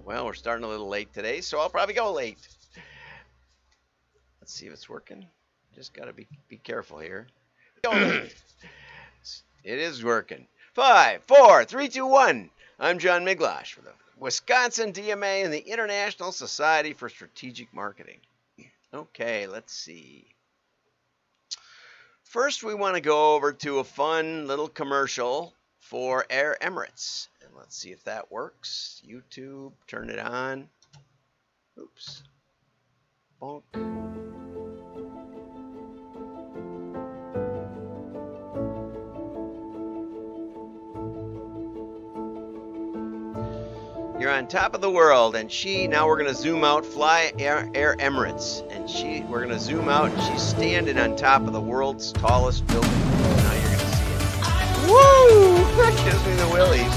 Well, we're starting a little late today, so I'll probably go late. Let's see if it's working. Just got to be careful here. Go late. It is working. 5, 4, 3, 2, 1. I'm John Miglash for the Wisconsin DMA and the International Society for Strategic Marketing. Okay, let's see. First, we want to go over to a fun little commercial for Air Emirates. And let's see if that works. YouTube, turn it on. Oops. Bonk. You're on top of the world, and now we're going to zoom out, fly Air Emirates, and we're going to zoom out, and she's standing on top of the world's tallest building. Now you're going to see it. Woo! That gives me the willies.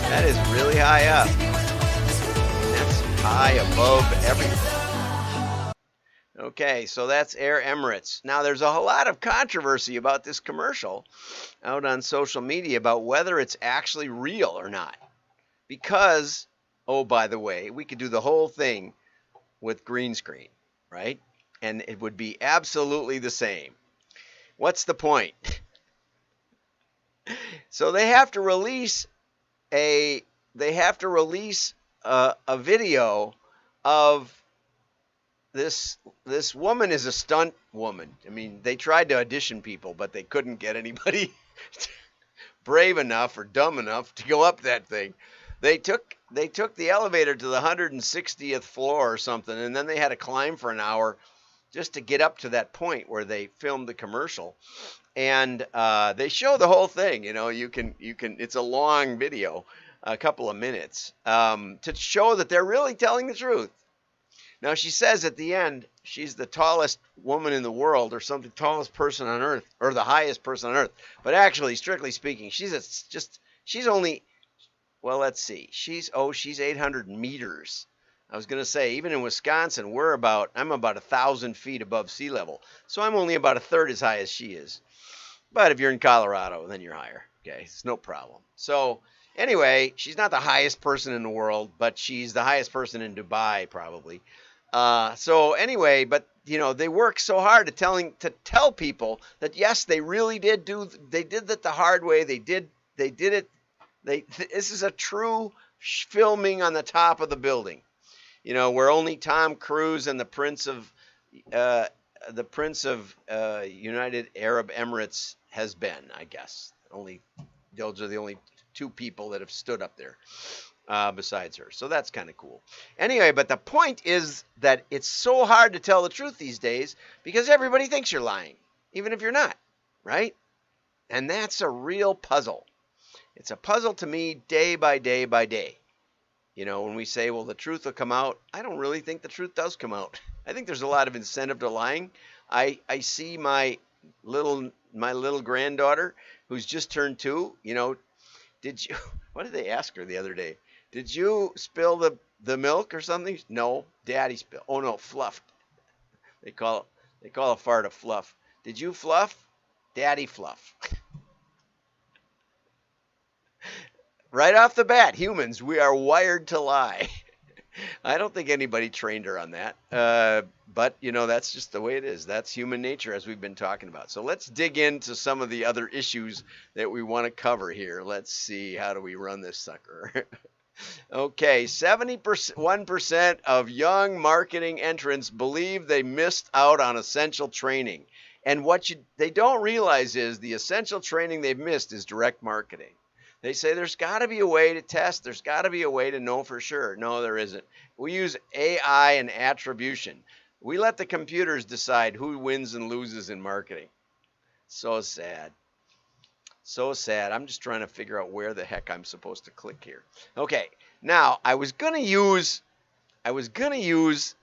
That is really high up. And that's high above everything. Okay, so that's Air Emirates. Now, there's a whole lot of controversy about this commercial out on social media about whether it's actually real or not. Because, oh, by the way, we could do the whole thing with green screen, right? And it would be absolutely the same. What's the point? So they have to release a video of this woman is a stunt woman. I mean, they tried to audition people, but they couldn't get anybody brave enough or dumb enough to go up that thing. They took the elevator to the 160th floor or something, and then they had to climb for an hour just to get up to that point where they filmed the commercial. And they show the whole thing. You can. It's a long video, a couple of minutes, to show that they're really telling the truth. Now, she says at the end she's the tallest woman in the world, or something, tallest person on earth, or the highest person on earth. But actually, strictly speaking, she's only. Well, let's see. She's 800 meters. I was going to say, even in Wisconsin, I'm about 1,000 feet above sea level. So I'm only about a third as high as she is. But if you're in Colorado, then you're higher. Okay, it's no problem. So anyway, she's not the highest person in the world, but she's the highest person in Dubai, probably. So anyway, but they work so hard to tell people that yes, they really did that the hard way. They did it. This is a true filming on the top of the building, where only Tom Cruise and the Prince of United Arab Emirates has been, I guess. Those are the only two people that have stood up there besides her. So that's kind of cool. Anyway, but the point is that it's so hard to tell the truth these days because everybody thinks you're lying, even if you're not, right? And that's a real puzzle. It's a puzzle to me day by day by day. When we say, well, the truth will come out, I don't really think the truth does come out. I think there's a lot of incentive to lying. I see my little granddaughter who's just turned 2, what did they ask her the other day? Did you spill the milk or something? No, Daddy spilled. Oh no, fluff. They call a fart a fluff. Did you fluff? Daddy fluff. Right off the bat, humans, we are wired to lie. I don't think anybody trained her on that. But, that's just the way it is. That's human nature, as we've been talking about. So let's dig into some of the other issues that we want to cover here. Let's see. How do we run this sucker? Okay, 71% of young marketing entrants believe they missed out on essential training. And what they don't realize is the essential training they've missed is direct marketing. They say there's got to be a way to test. There's got to be a way to know for sure. No, there isn't. We use AI and attribution. We let the computers decide who wins and loses in marketing. So sad. So sad. I'm just trying to figure out where the heck I'm supposed to click here. Okay. Now, I was going to use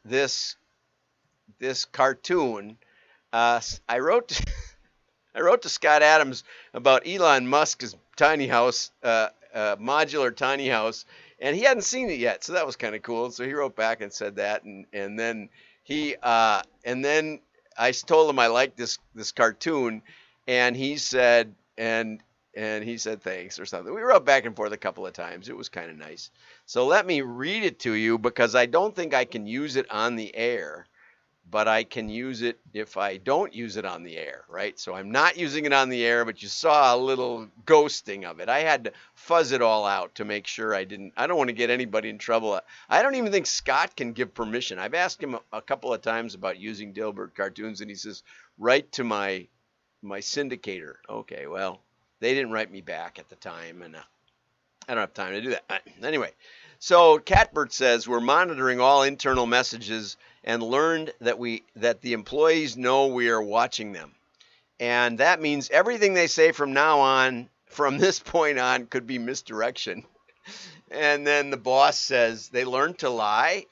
this cartoon. I wrote to Scott Adams about Elon Musk's tiny house, modular tiny house, and he hadn't seen it yet, so that was kind of cool. So he wrote back and said that, and then I told him I liked this cartoon, and he said, and And he said thanks or something. We wrote back and forth a couple of times. It was kind of nice. So let me read it to you because I don't think I can use it on the air, but I can use it if I don't use it on the air, right? So I'm not using it on the air, but you saw a little ghosting of it. I had to fuzz it all out to make sure I don't want to get anybody in trouble. I don't even think Scott can give permission. I've asked him a couple of times about using Dilbert cartoons, and he says, write to my syndicator. Okay, well, they didn't write me back at the time, and I don't have time to do that. Anyway, so Catbert says we're monitoring all internal messages and learned that the employees know we are watching them. And that means everything they say from now on, from this point on, could be misdirection. And then the boss says they learned to lie.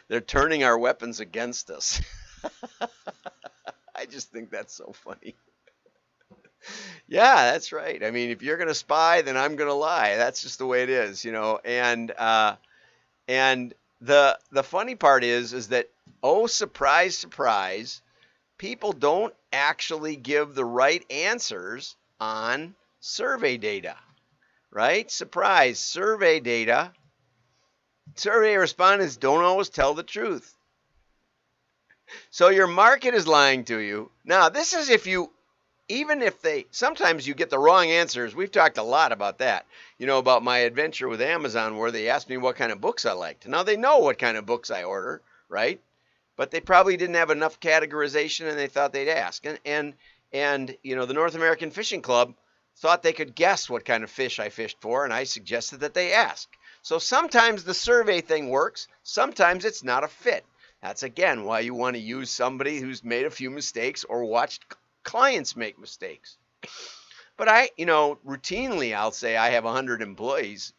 They're turning our weapons against us. I just think that's so funny. Yeah, that's right. I mean, if you're going to spy, then I'm going to lie. That's just the way it is, you know. And the funny part is that, oh, surprise, surprise, people don't actually give the right answers on survey data, right? Surprise, survey data. Survey respondents don't always tell the truth. So your market is lying to you. Now, this is sometimes you get the wrong answers. We've talked a lot about that, about my adventure with Amazon where they asked me what kind of books I liked. Now they know what kind of books I order, right? But they probably didn't have enough categorization and they thought they'd ask. And the North American Fishing Club thought they could guess what kind of fish I fished for, and I suggested that they ask. So sometimes the survey thing works, sometimes it's not a fit. That's again why you want to use somebody who's made a few mistakes or watched clients make mistakes. But routinely I'll say I have 100 employees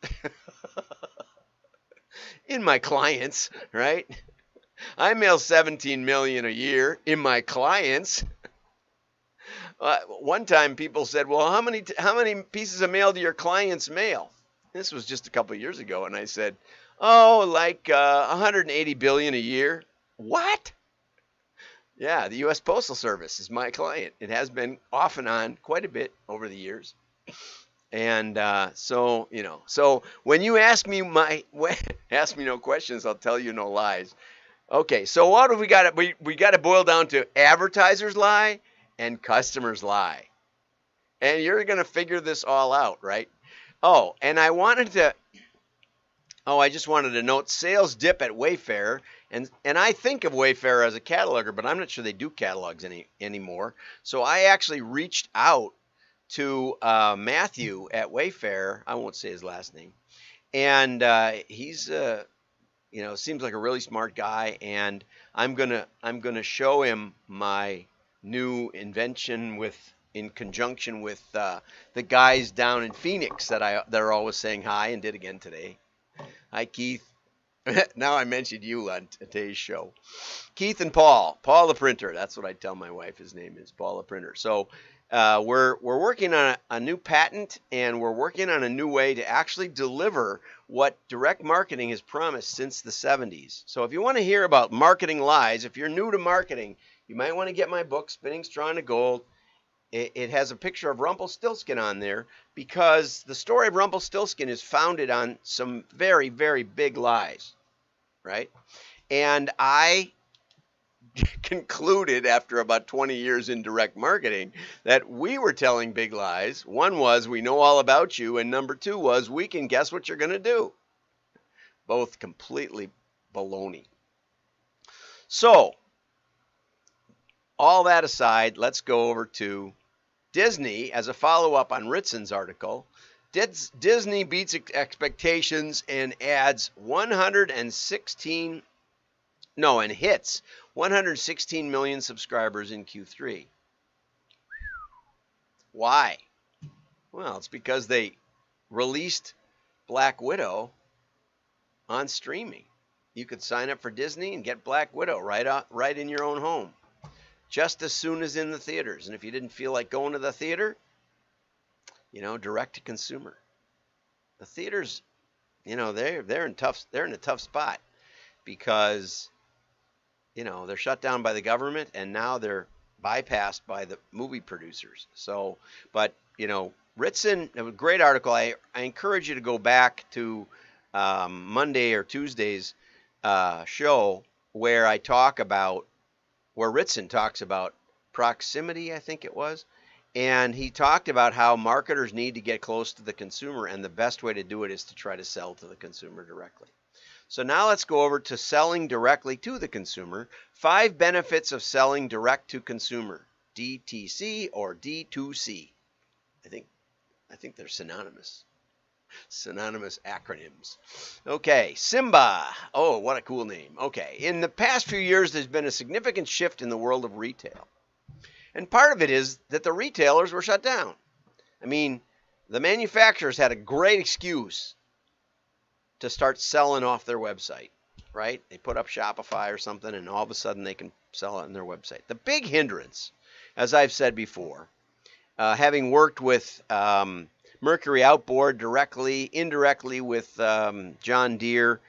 in my clients, right? I mail 17 million a year in my clients. One time people said, well, how many pieces of mail do your clients mail? This was just a couple of years ago. And I said, like 180 billion a year. What? Yeah, the U.S. Postal Service is my client. It has been off and on quite a bit over the years. And so when you ask me no questions, I'll tell you no lies. Okay, so what have we got? We got to boil down to advertisers lie and customers lie. And you're going to figure this all out, right? Oh, and I just wanted to note sales dip at Wayfair. And I think of Wayfair as a cataloger, but I'm not sure they do catalogs anymore. So I actually reached out to Matthew at Wayfair. I won't say his last name. And he's seems like a really smart guy, and I'm gonna show him my new invention in conjunction with the guys down in Phoenix that are always saying hi and did again today. Hi, Keith. Now I mentioned you on today's show. Keith and Paul the printer. That's what I tell my wife. His name is Paul the printer. So we're working on a new patent, and we're working on a new way to actually deliver what direct marketing has promised since the 70s. So if you want to hear about marketing lies, if you're new to marketing, you might want to get my book, Spinning Straw into Gold. It has a picture of Rumpelstiltskin on there because the story of Rumpelstiltskin is founded on some very, very big lies, right? And I concluded after about 20 years in direct marketing that we were telling big lies. One was we know all about you, and number two was we can guess what you're going to do. Both completely baloney. So, all that aside, let's go over to Disney as a follow-up on Ritzen's article. Disney beats expectations and hits 116 million subscribers in Q3. Why? Well, it's because they released Black Widow on streaming. You could sign up for Disney and get Black Widow right in your own home, just as soon as in the theaters. And if you didn't feel like going to the theater, direct to consumer. The theaters, they're in a tough spot because they're shut down by the government, and now they're bypassed by the movie producers. So, but Ritson, a great article. I encourage you to go back to Monday or Tuesday's show where where Ritson talks about proximity, I think it was. And he talked about how marketers need to get close to the consumer, and the best way to do it is to try to sell to the consumer directly. So now let's go over to selling directly to the consumer. 5 benefits of selling direct to consumer, DTC or D2C. I think they're synonymous. Synonymous acronyms. Okay, Simba. Oh, what a cool name. Okay, in the past few years, there's been a significant shift in the world of retail. And part of it is that the retailers were shut down. I mean, the manufacturers had a great excuse to start selling off their website, right? They put up Shopify or something, and all of a sudden they can sell it on their website. The big hindrance, as I've said before, having worked with Mercury Outboard directly, indirectly with John Deere,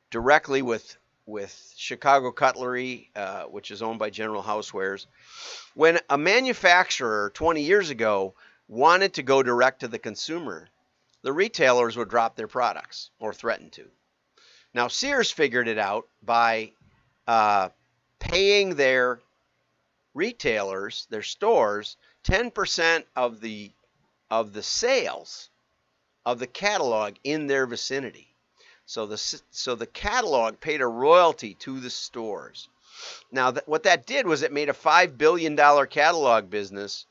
directly with Chicago Cutlery, which is owned by General Housewares. When a manufacturer 20 years ago wanted to go direct to the consumer, the retailers would drop their products or threaten to. Now, Sears figured it out by paying their retailers, their stores, 10% of the sales of the catalog in their vicinity. So the catalog paid a royalty to the stores. Now, what that did was it made a $5 billion catalog business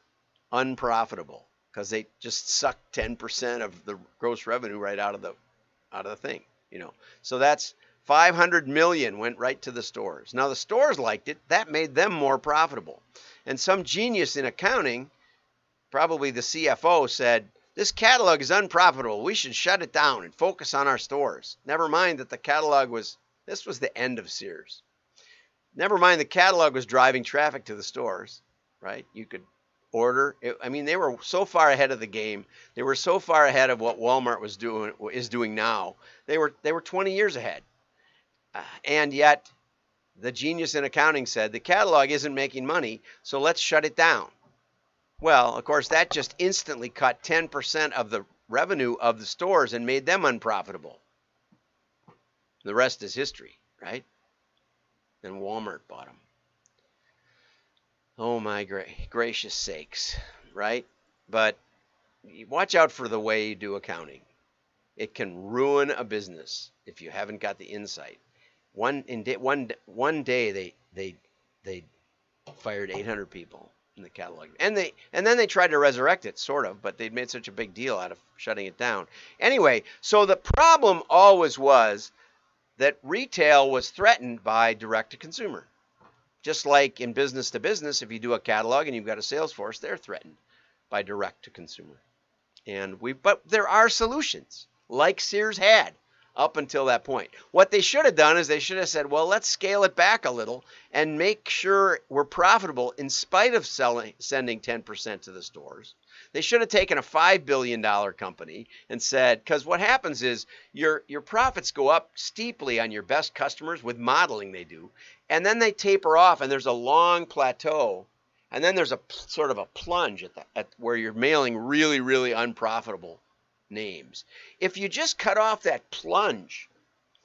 unprofitable because they just sucked 10% of the gross revenue right out of the thing, you know. So that's 500 million went right to the stores. Now the stores liked it. That made them more profitable. And some genius in accounting, probably the CFO, said, this catalog is unprofitable. We should shut it down and focus on our stores. Never mind that the catalog this was the end of Sears. Never mind the catalog was driving traffic to the stores, right? You could order. I mean, they were so far ahead of the game. They were so far ahead of what Walmart is doing now. They were 20 years ahead. And yet the genius in accounting said the catalog isn't making money, so let's shut it down. Well, of course, that just instantly cut 10% of the revenue of the stores and made them unprofitable. The rest is history, right? And Walmart bought them. Oh my gracious sakes, right? But watch out for the way you do accounting. It can ruin a business if you haven't got the insight. One day they fired 800 people in the catalog, and then they tried to resurrect it, sort of, but they'd made such a big deal out of shutting it down. Anyway, so the problem always was that retail was threatened by direct to consumer. Just like in business to business, if you do a catalog and you've got a sales force, they're threatened by direct to consumer. But there are solutions, like Sears had up until that point. What they should have done is they should have said, well, let's scale it back a little and make sure we're profitable in spite of sending 10% to the stores. They should have taken a $5 billion company and said, because what happens is your profits go up steeply on your best customers with modeling they do, and then they taper off and there's a long plateau, and then there's a sort of a plunge at where you're mailing really, really unprofitable names. If you just cut off that plunge,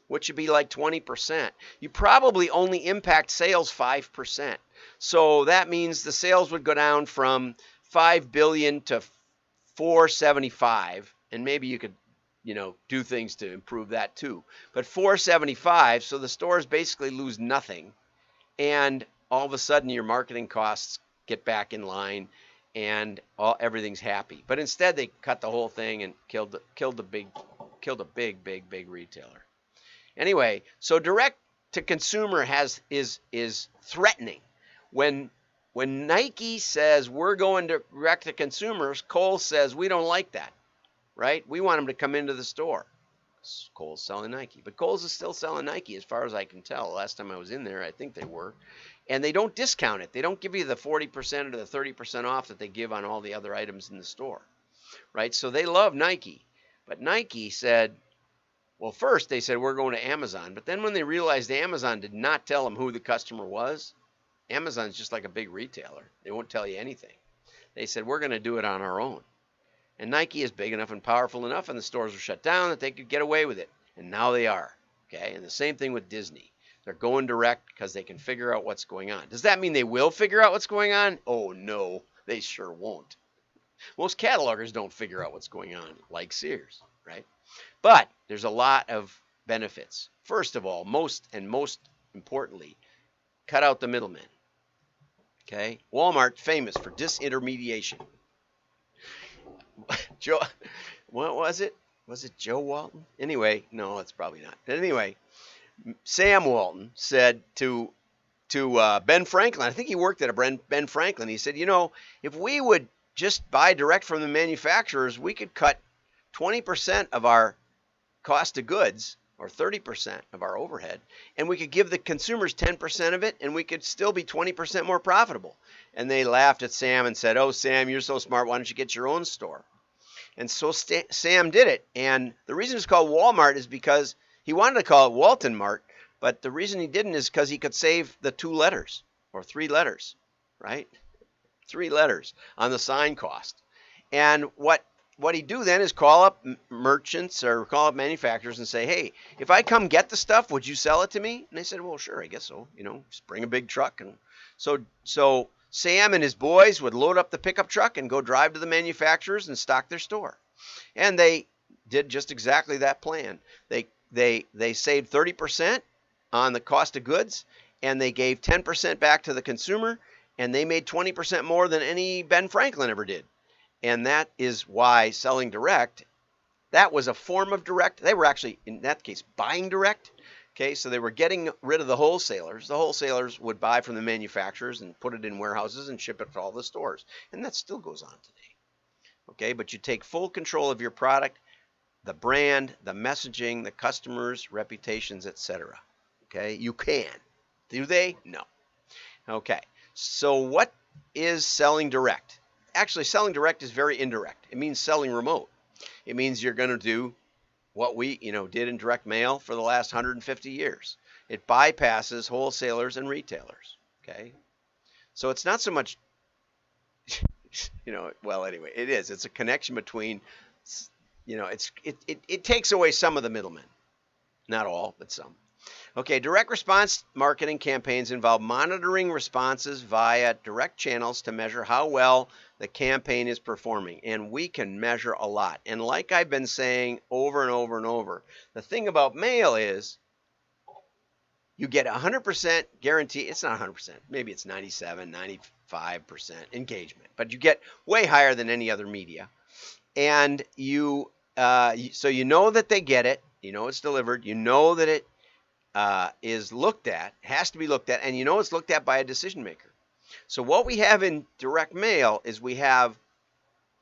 which would be like 20%, you probably only impact sales 5%. So that means the sales would go down from 5 billion to 475, and maybe you could, do things to improve that too. But 475, so the stores basically lose nothing, and all of a sudden your marketing costs get back in line, and everything's happy. But instead they cut the whole thing and killed a big retailer. Anyway, so direct to consumer is threatening. When Nike says we're going direct to consumers, Kohl's says we don't like that, right? We want them to come into the store. Kohl's selling Nike, but Kohl's is still selling Nike as far as I can tell. Last time I was in there, I think they were. And they don't discount it. They don't give you the 40% or the 30% off that they give on all the other items in the store, right? So they love Nike. But Nike said, well, first they said we're going to Amazon. But then when they realized Amazon did not tell them who the customer was, Amazon's just like a big retailer. They won't tell you anything. They said, we're going to do it on our own. And Nike is big enough and powerful enough, and the stores were shut down, that they could get away with it. And now they are. Okay, and the same thing with Disney. They're going direct because they can figure out what's going on. Does that mean they will figure out what's going on? Oh, no, they sure won't. Most catalogers don't figure out what's going on, like Sears, right? But there's a lot of benefits. First of all, most importantly, cut out the middlemen. Okay, Walmart famous for disintermediation. Joe, what was it? Was it Joe Walton? Anyway, no, it's probably not. Anyway, Sam Walton said to Ben Franklin, I think he worked at a Ben Franklin, he said, you know, if we would just buy direct from the manufacturers, we could cut 20% of our cost of goods or 30% of our overhead, and we could give the consumers 10% of it, and we could still be 20% more profitable. And they laughed at Sam and said, oh, Sam, you're so smart, why don't you get your own store? And so Sam did it, and the reason it's called Walmart is because he wanted to call it Walton Mart, but the reason he didn't is because he could save the 2 letters or 3 letters, right? 3 letters on the sign cost. And what he'd do then is call up merchants or call up manufacturers and say, hey, if I come get the stuff, would you sell it to me? And they said, well, sure, I guess so. You know, just bring a big truck. And so Sam and his boys would load up the pickup truck and go drive to the manufacturers and stock their store. And they did just exactly that plan. They saved 30% on the cost of goods, and they gave 10% back to the consumer, and they made 20% more than any Ben Franklin ever did. And that is why selling direct, that was a form of direct. They were actually, in that case, buying direct. Okay, so they were getting rid of the wholesalers. The wholesalers would buy from the manufacturers and put it in warehouses and ship it to all the stores. And that still goes on today. Okay, but you take full control of your product, the brand, the messaging, the customers, reputations, etc. Okay, you can. Do they? No. Okay, so what is selling direct? Actually, selling direct is very indirect. It means selling remote. It means you're going to do what we, did in direct mail for the last 150 years. It bypasses wholesalers and retailers. Okay, so it's not so much, well, anyway, it is. It's a connection between, it takes away some of the middlemen, not all, but some. Okay, direct response marketing campaigns involve monitoring responses via direct channels to measure how well the campaign is performing. And we can measure a lot. And like I've been saying over and over and over, the thing about mail is you get 100% guarantee. It's not 100%. Maybe it's 97, 95% engagement. But you get way higher than any other media. And so you know that they get it. You know it's delivered. You know that it is looked at, has to be looked at, and it's looked at by a decision maker. So what we have in direct mail is we have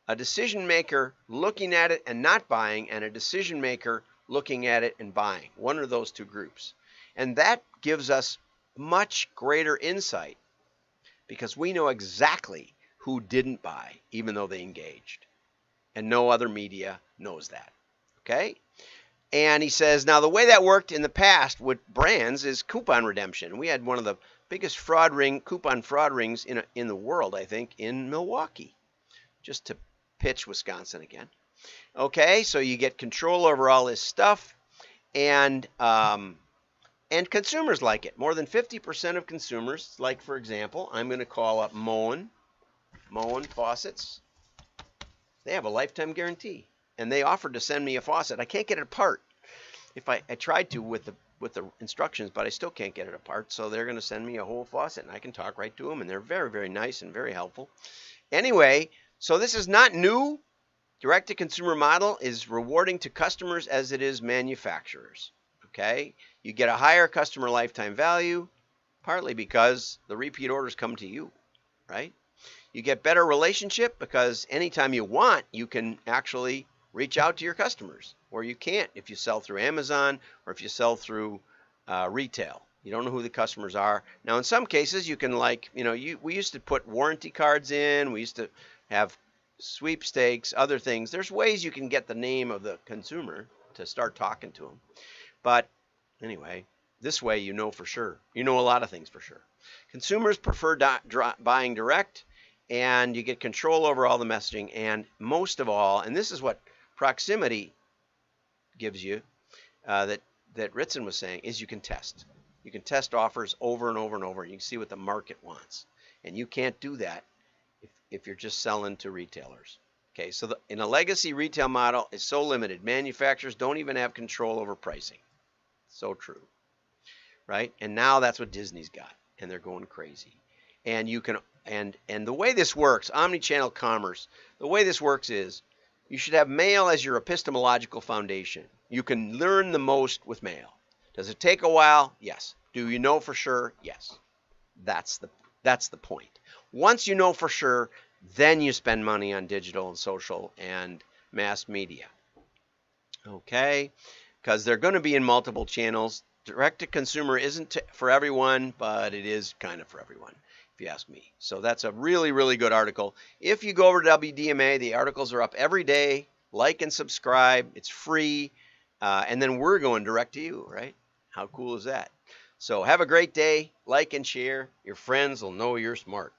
a decision maker looking at it and not buying, and a decision maker looking at it and buying. One of those two groups. And that gives us much greater insight because we know exactly who didn't buy, even though they engaged. And no other media knows that. Okay? And he says, now the way that worked in the past with brands is coupon redemption. We had one of the biggest coupon fraud rings in the world, I think, in Milwaukee, just to pitch Wisconsin again. Okay, so you get control over all this stuff, and consumers like it. More than 50% of consumers, like, for example, I'm going to call up Moen Faucets. They have a lifetime guarantee. And they offered to send me a faucet. I can't get it apart. If I tried to with the instructions, but I still can't get it apart. So they're going to send me a whole faucet, and I can talk right to them. And they're very, very nice and very helpful. Anyway, so this is not new. Direct-to-consumer model is rewarding to customers as it is manufacturers. Okay, you get a higher customer lifetime value, partly because the repeat orders come to you, right? You get better relationship because anytime you want, you can actually reach out to your customers, or you can't if you sell through Amazon or if you sell through retail. You don't know who the customers are. Now, in some cases, you can we used to put warranty cards in. We used to have sweepstakes, other things. There's ways you can get the name of the consumer to start talking to them. But anyway, this way you know for sure. You know a lot of things for sure. Consumers prefer buying direct, and you get control over all the messaging. And most of all, and this is what proximity gives you, that Ritson was saying, is you can test. You can test offers over and over and over. You can see what the market wants. And you can't do that if you're just selling to retailers. Okay, so in a legacy retail model, it's so limited. Manufacturers don't even have control over pricing. So true, right? And now that's what Disney's got, and they're going crazy. And you can, and the way this works, omni-channel commerce, the way this works is you should have mail as your epistemological foundation. You can learn the most with mail. Does it take a while? Yes. Do you know for sure? Yes. That's the point. Once you know for sure, then you spend money on digital and social and mass media. Okay? Because they're going to be in multiple channels. Direct to consumer isn't for everyone, but it is kind of for everyone, if you ask me. So that's a really, really good article. If you go over to WDMA, the articles are up every day. Like and subscribe. It's free. And then we're going direct to you, right? How cool is that? So have a great day. Like and share. Your friends will know you're smart.